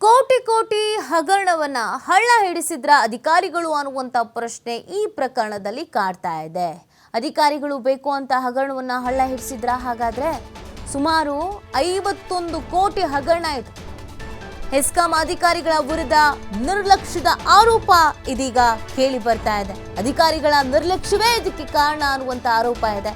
ಕೋಟಿ ಕೋಟಿ ಹಗರಣವನ್ನ ಹಳ್ಳ ಹಿಡಿಸಿದ್ರ ಅಧಿಕಾರಿಗಳು ಅನ್ನುವಂತ ಪ್ರಶ್ನೆ ಈ ಪ್ರಕರಣದಲ್ಲಿ ಕಾಡ್ತಾ ಇದೆ. ಅಧಿಕಾರಿಗಳು ಬೇಕು ಅಂತ ಹಗರಣವನ್ನ ಹಳ್ಳ ಹಿಡಿಸಿದ್ರ? ಹಾಗಾದ್ರೆ ಸುಮಾರು 51 ಕೋಟಿ ಹಗರಣ ಇದೆ. ಹೆಸ್ಕಾಂ ಅಧಿಕಾರಿಗಳ ವಿರುದ್ಧ ನಿರ್ಲಕ್ಷ್ಯದ ಆರೋಪ ಇದೀಗ ಕೇಳಿ ಬರ್ತಾ ಇದೆ. ಅಧಿಕಾರಿಗಳ ನಿರ್ಲಕ್ಷ್ಯವೇ ಇದಕ್ಕೆ ಕಾರಣ ಅನ್ನುವಂತ ಆರೋಪ ಇದೆ.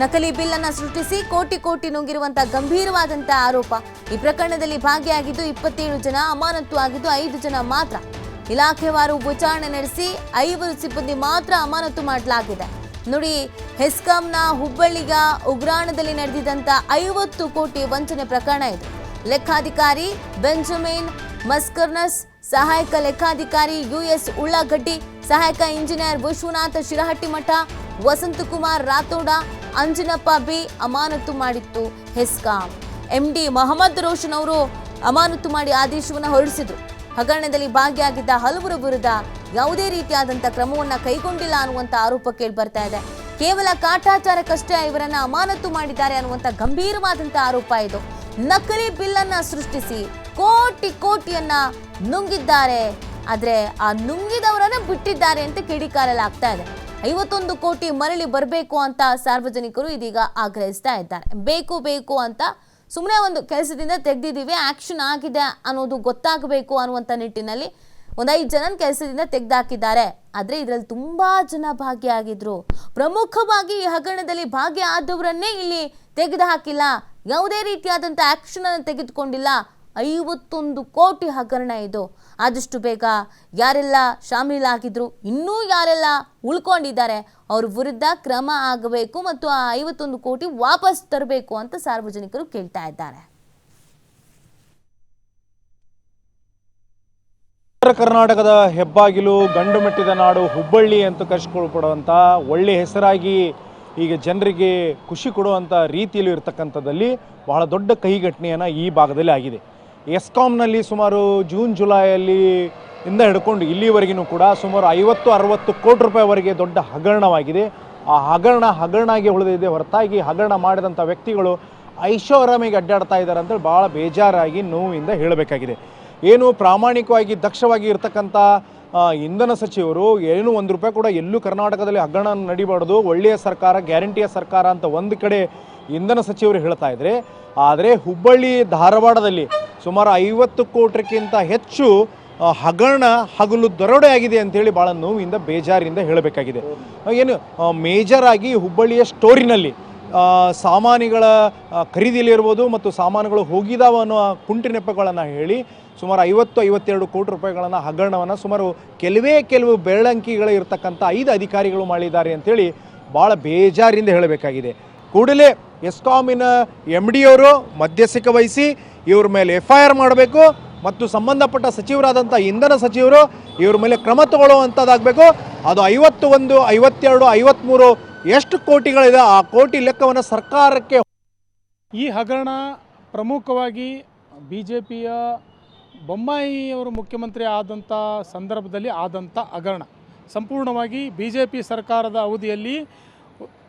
ನಕಲಿ ಬಿಲ್ ಅನ್ನು ಸೃಷ್ಟಿಸಿ ಕೋಟಿ ಕೋಟಿ ನುಂಗಿರುವಂತಹ ಗಂಭೀರವಾದಂತಹ ಆರೋಪ. ಈ ಪ್ರಕರಣದಲ್ಲಿ ಭಾಗಿಯಾಗಿದ್ದು 27 ಜನ, ಅಮಾನತು ಆಗಿದ್ದು 5 ಜನ ಮಾತ್ರ. ಇಲಾಖೆವಾರು ವಿಚಾರಣೆ ನಡೆಸಿ 5 ಸಿಬ್ಬಂದಿ ಮಾತ್ರ ಅಮಾನತು ಮಾಡಲಾಗಿದೆ. ನೋಡಿ, ಹೆಸ್ಕಾಂನ ಹುಬ್ಬಳ್ಳಿಯ ಉಗ್ರಾಣದಲ್ಲಿ ನಡೆದಿದ್ದಂತ 50 ಕೋಟಿ ವಂಚನೆ ಪ್ರಕರಣ ಇದು. ಲೆಕ್ಕಾಧಿಕಾರಿ ಬೆಂಜಮಿನ್ ಮಸ್ಕರ್ನಸ್, ಸಹಾಯಕ ಲೆಕ್ಕಾಧಿಕಾರಿ US ಉಳ್ಳಾಗಡ್ಡಿ, ಸಹಾಯಕ ಇಂಜಿನಿಯರ್ ವಿಶ್ವನಾಥ ಶಿರಹಟ್ಟಿಮಠ, ವಸಂತಕುಮಾರ್ ರಾಥೋಡ, ಅಂಜನಪ್ಪ ಬಿ ಅಮಾನತು ಮಾಡಿತ್ತು ಹೆಸ್ಕಾಂ. MD ಮೊಹಮ್ಮದ್ ರೋಷನ್ ಅವರು ಅಮಾನತು ಮಾಡಿ ಆದೇಶವನ್ನು ಹೊರಡಿಸಿದ್ರು. ಹಗರಣದಲ್ಲಿ ಭಾಗಿಯಾಗಿದ್ದ ಹಲವರ ವಿರುದ್ಧ ಯಾವುದೇ ರೀತಿಯಾದಂತಹ ಕ್ರಮವನ್ನ ಕೈಗೊಂಡಿಲ್ಲ ಅನ್ನುವಂತ ಆರೋಪ ಕೇಳಿ ಬರ್ತಾ ಇದೆ. ಕೇವಲ ಕಾಟಾಚಾರಕ್ಕಷ್ಟೇ ಇವರನ್ನ ಅಮಾನತು ಮಾಡಿದ್ದಾರೆ ಅನ್ನುವಂತ ಗಂಭೀರವಾದಂತಹ ಆರೋಪ ಇದು. ನಕಲಿ ಬಿಲ್ ಅನ್ನ ಸೃಷ್ಟಿಸಿ ಕೋಟಿ ಕೋಟಿಯನ್ನ ನುಂಗಿದ್ದಾರೆ. ಆದ್ರೆ ಆ ನುಂಗಿದವರನ್ನ ಬಿಟ್ಟಿದ್ದಾರೆ ಅಂತ ಕಿಡಿಕಾರಲಾಗ್ತಾ ಇದೆ. 51 ಕೋಟಿ ಮರಳಿ ಬರಬೇಕು ಅಂತ ಸಾರ್ವಜನಿಕರು ಇದೀಗ ಆಗ್ರಹಿಸ್ತಾ ಇದ್ದಾರೆ. ಬೇಕು ಅಂತ ಸುಮ್ಮನೆ ಒಂದು ಕೆಲಸದಿಂದ ತೆಗೆದಿದ್ದೀವಿ, ಆಕ್ಷನ್ ಆಗಿದೆ ಅನ್ನೋದು ಗೊತ್ತಾಗಬೇಕು ಅನ್ನುವಂಥ ನಿಟ್ಟಿನಲ್ಲಿ 5 ಜನ ಕೆಲಸದಿಂದ ತೆಗೆದಾಕಿದ್ದಾರೆ. ಆದರೆ ಇದರಲ್ಲಿ ತುಂಬಾ ಜನ ಭಾಗಿಯಾಗಿದ್ರು. ಪ್ರಮುಖವಾಗಿ ಈ ಹಗರಣದಲ್ಲಿ ಭಾಗಿಯಾದವರನ್ನೇ ಇಲ್ಲಿ ತೆಗೆದು ಹಾಕಿಲ್ಲ. ಯಾವುದೇ ರೀತಿಯಾದಂಥ ಆಕ್ಷನ್ ಅನ್ನು ತೆಗೆದುಕೊಂಡಿಲ್ಲ. 51 ಕೋಟಿ ಹಗರಣ ಇದು. ಆದಷ್ಟು ಬೇಗ ಯಾರೆಲ್ಲ ಶಾಮೀಲಾಗಿದ್ರು, ಇನ್ನೂ ಯಾರೆಲ್ಲ ಉಳ್ಕೊಂಡಿದ್ದಾರೆ ಅವ್ರ ವಿರುದ್ಧ ಕ್ರಮ ಆಗಬೇಕು ಮತ್ತು ಆ 51 ಕೋಟಿ ವಾಪಸ್ ತರಬೇಕು ಅಂತ ಸಾರ್ವಜನಿಕರು ಕೇಳ್ತಾ ಇದ್ದಾರೆ. ಉತ್ತರ ಕರ್ನಾಟಕದ ಹೆಬ್ಬಾಗಿಲು, ಗಂಡು ಮೆಟ್ಟಿದ ನಾಡು ಹುಬ್ಬಳ್ಳಿ ಅಂತ ಕರೆಸಿಕೊಳ್ಳಲ್ಪಡುವಂಥ ಒಳ್ಳೆ ಹೆಸರಾಗಿ ಈಗ ಜನರಿಗೆ ಖುಷಿ ಕೊಡುವಂಥ ರೀತಿಯಲ್ಲಿ ಇರತಕ್ಕಂಥದ್ದಲ್ಲಿ ಬಹಳ ದೊಡ್ಡ ಕೈಘಟನೆಯನ್ನು ಈ ಭಾಗದಲ್ಲಿ ಆಗಿದೆ. ಎಸ್ಕಾಂನಲ್ಲಿ ಸುಮಾರು ಜೂನ್ ಜುಲೈಯಲ್ಲಿ ಇಂದ ಹಿಡ್ಕೊಂಡು ಇಲ್ಲಿವರೆಗೂ ಕೂಡ ಸುಮಾರು 50-60 ಕೋಟಿ ರೂಪಾಯಿವರೆಗೆ ದೊಡ್ಡ ಹಗರಣವಾಗಿದೆ. ಆ ಹಗರಣ ಆಗಿ ಉಳಿದಿದೆ ಹೊರತಾಗಿ ಹಗರಣ ಮಾಡಿದಂಥ ವ್ಯಕ್ತಿಗಳು ಐಷಾರಾಮಿಗೆ ಅಡ್ಡಾಡ್ತಾ ಇದ್ದಾರೆ ಅಂತೇಳಿ ಭಾಳ ಬೇಜಾರಾಗಿ ನೋವಿಂದ ಹೇಳಬೇಕಾಗಿದೆ. ಏನು ಪ್ರಾಮಾಣಿಕವಾಗಿ ದಕ್ಷವಾಗಿ ಇರತಕ್ಕಂಥ ಇಂಧನ ಸಚಿವರು ಏನು 1 ರೂಪಾಯಿ ಕೂಡ ಎಲ್ಲೂ ಕರ್ನಾಟಕದಲ್ಲಿ ಹಗರಣ ನಡಿಬಾರ್ದು, ಒಳ್ಳೆಯ ಸರ್ಕಾರ, ಗ್ಯಾರಂಟಿಯ ಸರ್ಕಾರ ಅಂತ ಒಂದು ಕಡೆ ಇಂಧನ ಸಚಿವರು ಹೇಳ್ತಾ ಇದ್ದಾರೆ. ಆದರೆ ಹುಬ್ಬಳ್ಳಿ ಧಾರವಾಡದಲ್ಲಿ ಸುಮಾರು 50 ಕೋಟಿಗಿಂತ ಹೆಚ್ಚು ಹಗರಣ ಹಗಲು ದರೋಡೆ ಆಗಿದೆ ಅಂತೇಳಿ ಭಾಳ ನೋವಿಂದ ಬೇಜಾರಿಂದ ಹೇಳಬೇಕಾಗಿದೆ. ಏನು ಮೇಜರ್ ಆಗಿ ಹುಬ್ಬಳ್ಳಿಯ ಸ್ಟೋರಿನಲ್ಲಿ ಸಾಮಾನುಗಳ ಖರೀದಿಯಲ್ಲಿರ್ಬೋದು ಮತ್ತು ಸಾಮಾನುಗಳು ಹೋಗಿದಾವ ಅನ್ನೋ ಕುಂಟಿ ನೆಪಗಳನ್ನು ಹೇಳಿ ಸುಮಾರು 50-52 ಕೋಟಿ ರೂಪಾಯಿಗಳನ್ನು ಹಗರಣವನ್ನು ಸುಮಾರು ಕೆಲವು ಬೆರಳಂಕಿಗಳು ಇರತಕ್ಕಂಥ 5 ಅಧಿಕಾರಿಗಳು ಮಾಡಿದ್ದಾರೆ ಅಂತೇಳಿ ಭಾಳ ಬೇಜಾರಿಂದ ಹೇಳಬೇಕಾಗಿದೆ. ಕೂಡಲೇ ಎಸ್ಕಾಮಿನ MD ಅವರು ಮಧ್ಯಸ್ಥಿಕೆ ವಹಿಸಿ ಇವ್ರ ಮೇಲೆ FIR ಮಾಡಬೇಕು ಮತ್ತು ಸಂಬಂಧಪಟ್ಟ ಸಚಿವರಾದಂಥ ಇಂಧನ ಸಚಿವರು ಇವ್ರ ಮೇಲೆ ಕ್ರಮ ತಗೊಳ್ಳುವಂಥದ್ದಾಗಬೇಕು. ಅದು 51, 52, 53 ಎಷ್ಟು ಕೋಟಿಗಳಿದೆ ಆ ಕೋಟಿ ಲೆಕ್ಕವನ್ನು ಸರ್ಕಾರಕ್ಕೆ. ಈ ಹಗರಣ ಪ್ರಮುಖವಾಗಿ BJPಯ ಬೊಮ್ಮಾಯಿಯವರು ಮುಖ್ಯಮಂತ್ರಿ ಆದಂಥ ಸಂದರ್ಭದಲ್ಲಿ ಆದಂಥ ಹಗರಣ. ಸಂಪೂರ್ಣವಾಗಿ BJP ಸರ್ಕಾರದ ಅವಧಿಯಲ್ಲಿ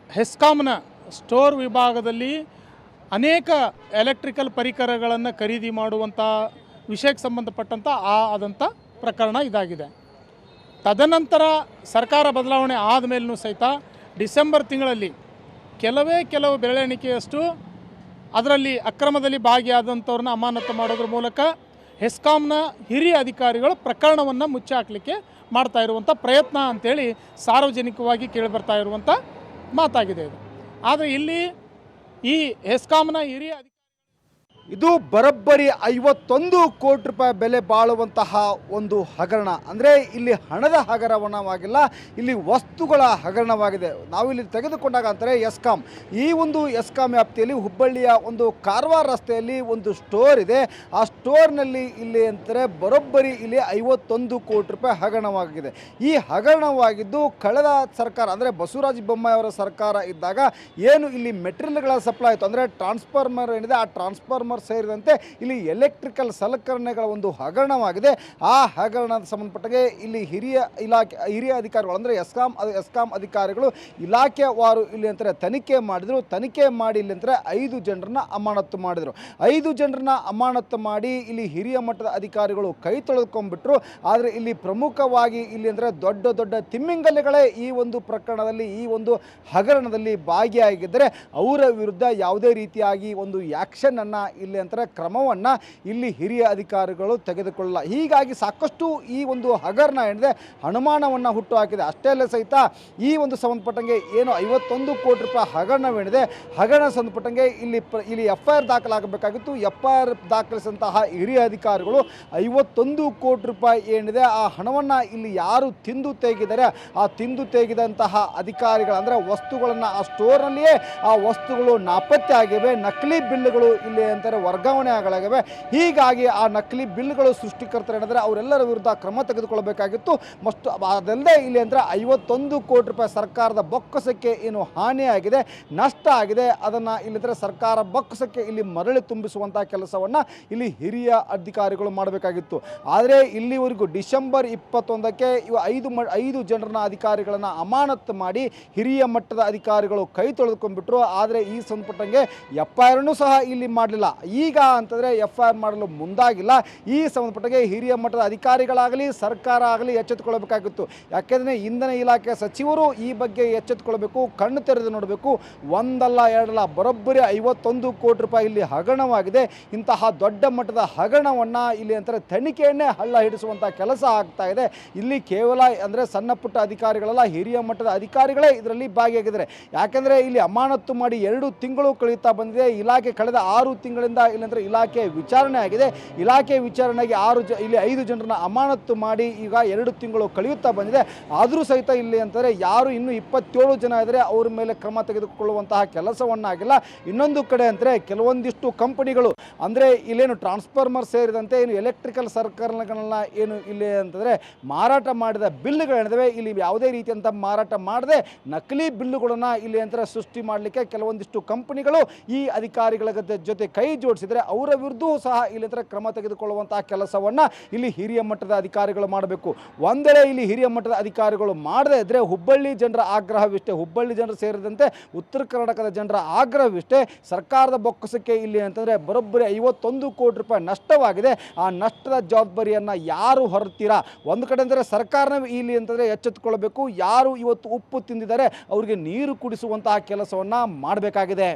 ಹೆಸ್ಕಾಂನ ಸ್ಟೋರ್ ವಿಭಾಗದಲ್ಲಿ ಅನೇಕ ಎಲೆಕ್ಟ್ರಿಕಲ್ ಪರಿಕರಗಳನ್ನು ಖರೀದಿ ಮಾಡುವಂಥ ವಿಷಯಕ್ಕೆ ಸಂಬಂಧಪಟ್ಟಂಥ ಆದಂಥ ಪ್ರಕರಣ ಇದಾಗಿದೆ. ತದನಂತರ ಸರ್ಕಾರ ಬದಲಾವಣೆ ಆದಮೇಲೂ ಸಹಿತ ಡಿಸೆಂಬರ್ ತಿಂಗಳಲ್ಲಿ ಕೆಲವು ಬೆರಳೆಣಿಕೆಯಷ್ಟು ಅದರಲ್ಲಿ ಅಕ್ರಮದಲ್ಲಿ ಭಾಗಿಯಾದಂಥವ್ರನ್ನ ಅಮಾನತು ಮಾಡೋದ್ರ ಮೂಲಕ ಹೆಸ್ಕಾಂನ ಹಿರಿಯ ಅಧಿಕಾರಿಗಳು ಪ್ರಕರಣವನ್ನು ಮುಚ್ಚಿ ಹಾಕಲಿಕ್ಕೆ ಮಾಡ್ತಾ ಇರುವಂಥ ಪ್ರಯತ್ನ ಅಂಥೇಳಿ ಸಾರ್ವಜನಿಕವಾಗಿ ಕೇಳಿಬರ್ತಾ ಇರುವಂಥ ಮಾತಾಗಿದೆ ಇದು. ಆದರೆ ಇಲ್ಲಿ ಈ ಹೆಸ್ಕಾಂನ ಹಿರಿಯ ಇದು ಬರೋಬ್ಬರಿ 51 ಕೋಟಿ ರೂಪಾಯಿ ಬೆಲೆ ಬಾಳುವಂತಹ ಒಂದು ಹಗರಣ. ಅಂದರೆ ಇಲ್ಲಿ ಹಣದ ಹಗರಣವಾಗಿಲ್ಲ, ಇಲ್ಲಿ ವಸ್ತುಗಳ ಹಗರಣವಾಗಿದೆ. ನಾವಿಲ್ಲಿ ತೆಗೆದುಕೊಂಡಾಗ ಅಂತಾರೆ ಎಸ್ಕಾಂ, ಈ ಒಂದು ಎಸ್ಕಾಂ ವ್ಯಾಪ್ತಿಯಲ್ಲಿ ಹುಬ್ಬಳ್ಳಿಯ ಒಂದು ಕಾರವಾರ ರಸ್ತೆಯಲ್ಲಿ ಒಂದು ಸ್ಟೋರ್ ಇದೆ. ಆ ಸ್ಟೋರ್ನಲ್ಲಿ ಇಲ್ಲಿ ಅಂತಾರೆ ಬರೋಬ್ಬರಿ ಇಲ್ಲಿ 51 ಕೋಟಿ ರೂಪಾಯಿ ಹಗರಣವಾಗಿದೆ. ಈ ಹಗರಣವಾಗಿದ್ದು ಕಳೆದ ಸರ್ಕಾರ ಅಂದರೆ ಬಸವರಾಜ ಬೊಮ್ಮಾಯಿ ಅವರ ಸರ್ಕಾರ ಇದ್ದಾಗ ಏನು ಇಲ್ಲಿ ಮೆಟೀರಿಯಲ್ಗಳ ಸಪ್ಲೈ ಆಯಿತು, ಅಂದರೆ ಟ್ರಾನ್ಸ್ಫಾರ್ಮರ್ ಏನಿದೆ ಆ ಟ್ರಾನ್ಸ್ಫಾರ್ಮರ್ ಟ್ರಾನ್ಸ್ಫಾರ್ಮರ್ ಸೇರಿದಂತೆ ಇಲ್ಲಿ ಎಲೆಕ್ಟ್ರಿಕಲ್ ಸಲಕರಣೆಗಳ ಒಂದು ಹಗರಣವಾಗಿದೆ. ಆ ಹಗರಣದ ಸಂಬಂಧಪಟ್ಟಂಗೆ ಇಲ್ಲಿ ಹಿರಿಯ ಅಧಿಕಾರಿಗಳು ಅಂದರೆ ಎಸ್ಕಾಂ ಅಧಿಕಾರಿಗಳು ಇಲಾಖೆವಾರು ಇಲ್ಲಿ ಅಂತಾರೆ ತನಿಖೆ ಮಾಡಿದರು. ತನಿಖೆ ಮಾಡಿ ಇಲ್ಲಿ ಅಂತಾರೆ 5 ಜನರನ್ನ ಅಮಾನತು ಮಾಡಿದರು. 5 ಜನರನ್ನ ಅಮಾನತು ಮಾಡಿ ಇಲ್ಲಿ ಹಿರಿಯ ಮಟ್ಟದ ಅಧಿಕಾರಿಗಳು ಕೈ ತೊಳೆದುಕೊಂಡ್ಬಿಟ್ರು. ಆದರೆ ಇಲ್ಲಿ ಪ್ರಮುಖವಾಗಿ ಇಲ್ಲಿ ಅಂದರೆ ದೊಡ್ಡ ತಿಮ್ಮಿಂಗಲ್ಲಗಳೇ ಈ ಒಂದು ಪ್ರಕರಣದಲ್ಲಿ ಈ ಒಂದು ಹಗರಣದಲ್ಲಿ ಭಾಗಿಯಾಗಿದ್ದರೆ ಅವರ ವಿರುದ್ಧ ಯಾವುದೇ ರೀತಿಯಾಗಿ ಒಂದು ಆ್ಯಕ್ಷನ್ ಅನ್ನು ಇಲ್ಲಿ ಅಂತಾರೆ ಕ್ರಮವನ್ನು ಇಲ್ಲಿ ಹಿರಿಯ ಅಧಿಕಾರಿಗಳು ತೆಗೆದುಕೊಳ್ಳಲ್ಲ. ಹೀಗಾಗಿ ಸಾಕಷ್ಟು ಈ ಒಂದು ಹಗರಣ ಏನಿದೆ ಅನುಮಾನವನ್ನು ಹುಟ್ಟು ಹಾಕಿದೆ. ಅಷ್ಟೇ ಅಲ್ಲ ಸಹಿತ ಈ ಒಂದು ಸಂಬಂಧಪಟ್ಟಂಗೆ ಏನು 51 ಕೋಟಿ ರೂಪಾಯಿ ಹಗರಣವೇನಿದೆ ಹಗರಣ ಸಂಬಂಧಪಟ್ಟಂಗೆ ಇಲ್ಲಿ FIR ದಾಖಲಾಗಬೇಕಾಗಿತ್ತು. FIR ದಾಖಲಿಸಿದಂತಹ ಹಿರಿಯ ಅಧಿಕಾರಿಗಳು 51 ಕೋಟಿ ರೂಪಾಯಿ ಏನಿದೆ ಆ ಹಣವನ್ನು ಇಲ್ಲಿ ಯಾರು ತಿಂದು ತೆಗೆದಿದ್ದಾರೆ ಆ ತಿಂದು ತೆಗೆದಂತಹ ಅಧಿಕಾರಿಗಳು ಅಂದರೆ ವಸ್ತುಗಳನ್ನು ಆ ಸ್ಟೋರ್ನಲ್ಲಿಯೇ ಆ ವಸ್ತುಗಳು ನಾಪತ್ತೆ ಆಗಿವೆ. ನಕಲಿ ಬಿಲ್ಗಳು ಇಲ್ಲಿ ಅಂತಾರೆ ವರ್ಗಾವಣೆ ಆಗಲಾಗಿವೆ. ಹೀಗಾಗಿ ಆ ನಕಲಿ ಬಿಲ್ಗಳು ಸೃಷ್ಟಿಕರ್ತರು ಏನಾದರೆ ಅವರೆಲ್ಲರ ವಿರುದ್ಧ ಕ್ರಮ ತೆಗೆದುಕೊಳ್ಳಬೇಕಾಗಿತ್ತು. ಮತ್ತು ಅದಲ್ಲದೆ ಇಲ್ಲಿ ಅಂದರೆ 51 ಕೋಟಿ ರೂಪಾಯಿ ಸರ್ಕಾರದ ಬೊಕ್ಕಸಕ್ಕೆ ಏನು ಹಾನಿಯಾಗಿದೆ ನಷ್ಟ ಆಗಿದೆ ಅದನ್ನು ಇಲ್ಲಿದ್ರೆ ಸರ್ಕಾರ ಬೊಕ್ಕಸಕ್ಕೆ ಇಲ್ಲಿ ಮರಳಿ ತುಂಬಿಸುವಂಥ ಕೆಲಸವನ್ನು ಇಲ್ಲಿ ಹಿರಿಯ ಅಧಿಕಾರಿಗಳು ಮಾಡಬೇಕಾಗಿತ್ತು. ಆದರೆ ಇಲ್ಲಿವರೆಗೂ ಡಿಸೆಂಬರ್ 21ಕ್ಕೆ 5 ಜನರನ್ನ ಅಧಿಕಾರಿಗಳನ್ನು ಅಮಾನತು ಮಾಡಿ ಹಿರಿಯ ಮಟ್ಟದ ಅಧಿಕಾರಿಗಳು ಕೈ ತೊಳೆದುಕೊಂಡ್ಬಿಟ್ರು. ಆದರೆ ಈ ಸಂಬಂಧಪಟ್ಟಂಗೆ FIRನೂ ಸಹ ಇಲ್ಲಿ ಮಾಡಲಿಲ್ಲ. ಈಗ ಅಂತಂದರೆ FIR ಮಾಡಲು ಮುಂದಾಗಿಲ್ಲ. ಈ ಸಂಬಂಧಪಟ್ಟಂಗೆ ಹಿರಿಯ ಮಟ್ಟದ ಅಧಿಕಾರಿಗಳಾಗಲಿ ಸರ್ಕಾರ ಆಗಲಿ ಎಚ್ಚೆತ್ತುಕೊಳ್ಳಬೇಕಾಗಿತ್ತು. ಯಾಕೆಂದರೆ ಇಂಧನ ಇಲಾಖೆ ಸಚಿವರು ಈ ಬಗ್ಗೆ ಎಚ್ಚೆತ್ತುಕೊಳ್ಬೇಕು, ಕಣ್ಣು ತೆರೆದು ನೋಡಬೇಕು. ಒಂದಲ್ಲ ಎರಡಲ್ಲ ಬರೋಬ್ಬರಿ 51 ಕೋಟಿ ರೂಪಾಯಿ ಇಲ್ಲಿ ಹಗರಣವಾಗಿದೆ. ಇಂತಹ ದೊಡ್ಡ ಮಟ್ಟದ ಹಗರಣವನ್ನು ಇಲ್ಲಿ ಅಂತಾರೆ ತನಿಖೆಯನ್ನೇ ಹಳ್ಳ ಹಿಡಿಸುವಂಥ ಕೆಲಸ ಆಗ್ತಾ ಇದೆ. ಇಲ್ಲಿ ಕೇವಲ ಅಂದರೆ ಸಣ್ಣ ಪುಟ್ಟ ಅಧಿಕಾರಿಗಳೆಲ್ಲ ಹಿರಿಯ ಮಟ್ಟದ ಅಧಿಕಾರಿಗಳೇ ಇದರಲ್ಲಿ ಭಾಗಿಯಾಗಿದ್ದಾರೆ. ಯಾಕೆಂದರೆ ಇಲ್ಲಿ ಅಮಾನತು ಮಾಡಿ 2 ತಿಂಗಳು ಕಳೆಯುತ್ತಾ ಬಂದಿದೆ. ಇಲಾಖೆ ಕಳೆದ 6 ತಿಂಗಳಿಂದ ಇಲ್ಲಂದರೆ ಇಲಾಖೆ ವಿಚಾರಣೆ ಆಗಿದೆ. ಇಲಾಖೆ ವಿಚಾರಣೆಗೆ 5 ಜನರನ್ನ ಅಮಾನತು ಮಾಡಿ ಈಗ 2 ತಿಂಗಳು ಕಳೆಯುತ್ತಾ ಬಂದಿದೆ. ಆದರೂ ಸಹಿತ ಇಲ್ಲಿ ಅಂತಾರೆ ಯಾರು ಇನ್ನೂ 27 ಜನ ಇದ್ದರೆ ಅವ್ರ ಮೇಲೆ ಕ್ರಮ ತೆಗೆದುಕೊಳ್ಳುವಂತಹ ಕೆಲಸವನ್ನಾಗಿಲ್ಲ. ಇನ್ನೊಂದು ಕಡೆ ಅಂದರೆ ಕೆಲವೊಂದಿಷ್ಟು ಕಂಪನಿಗಳು ಅಂದರೆ ಇಲ್ಲೇನು ಟ್ರಾನ್ಸ್ಫಾರ್ಮರ್ ಸೇರಿದಂತೆ ಏನು ಎಲೆಕ್ಟ್ರಿಕಲ್ ಸಲಕರಣೆಗಳನ್ನ ಏನು ಇಲ್ಲಿ ಅಂತಂದರೆ ಮಾರಾಟ ಮಾಡಿದ ಬಿಲ್లుಗಳೇನಿವೆ ಇಲ್ಲಿ ಯಾವುದೇ ರೀತಿಯಂಥ ಮಾರಾಟ ಮಾಡದೆ ನಕಲಿ ಬಿಲ್ಲುಗಳನ್ನು ಇಲ್ಲಿ ಅಂತಾರೆ ಸೃಷ್ಟಿ ಮಾಡಲಿಕ್ಕೆ ಕೆಲವೊಂದಿಷ್ಟು ಕಂಪನಿಗಳು ಈ ಅಧಿಕಾರಿಗಳ ಜೊತೆ ಕೈ ಜೋಡಿಸಿದರೆ ಅವರ ವಿರುದ್ಧವೂ ಸಹ ಇಲ್ಲಿ ಕ್ರಮ ತೆಗೆದುಕೊಳ್ಳುವಂತಹ ಕೆಲಸವನ್ನು ಇಲ್ಲಿ ಹಿರಿಯ ಮಟ್ಟದ ಅಧಿಕಾರಿಗಳು ಮಾಡಬೇಕು. ಒಂದೆಡೆ ಇಲ್ಲಿ ಹಿರಿಯ ಮಟ್ಟದ ಅಧಿಕಾರಿಗಳು ಮಾಡದೇ ಇದ್ದರೆ ಹುಬ್ಬಳ್ಳಿ ಜನರ ಆಗ್ರಹವಿಷ್ಟೇ, ಹುಬ್ಬಳ್ಳಿ ಜನರು ಸೇರಿದಂತೆ ಉತ್ತರ ಕರ್ನಾಟಕದ ಜನರ ಆಗ್ರಹವಿಷ್ಟೇ. ಸರ್ಕಾರದ ಬೊಕ್ಕಸಕ್ಕೆ ಇಲ್ಲಿ ಅಂತಂದರೆ ಬರೋಬ್ಬರಿ 51 ಕೋಟಿ ರೂಪಾಯಿ ನಷ್ಟವಾಗಿದೆ. ಆ ನಷ್ಟದ ಜವಾಬ್ದಾರಿಯನ್ನು ಯಾರು ಹೊರತೀರಾ? ಒಂದು ಕಡೆ ಅಂದರೆ ಸರ್ಕಾರನೇ ಇಲ್ಲಿ ಅಂತಂದರೆ ಎಚ್ಚೆತ್ತುಕೊಳ್ಳಬೇಕು. ಯಾರು ಇವತ್ತು ಉಪ್ಪು ತಿಂದಿದ್ದಾರೆ ಅವರಿಗೆ ನೀರು ಕುಡಿಸುವಂತಹ ಕೆಲಸವನ್ನು ಮಾಡಬೇಕಾಗಿದೆ.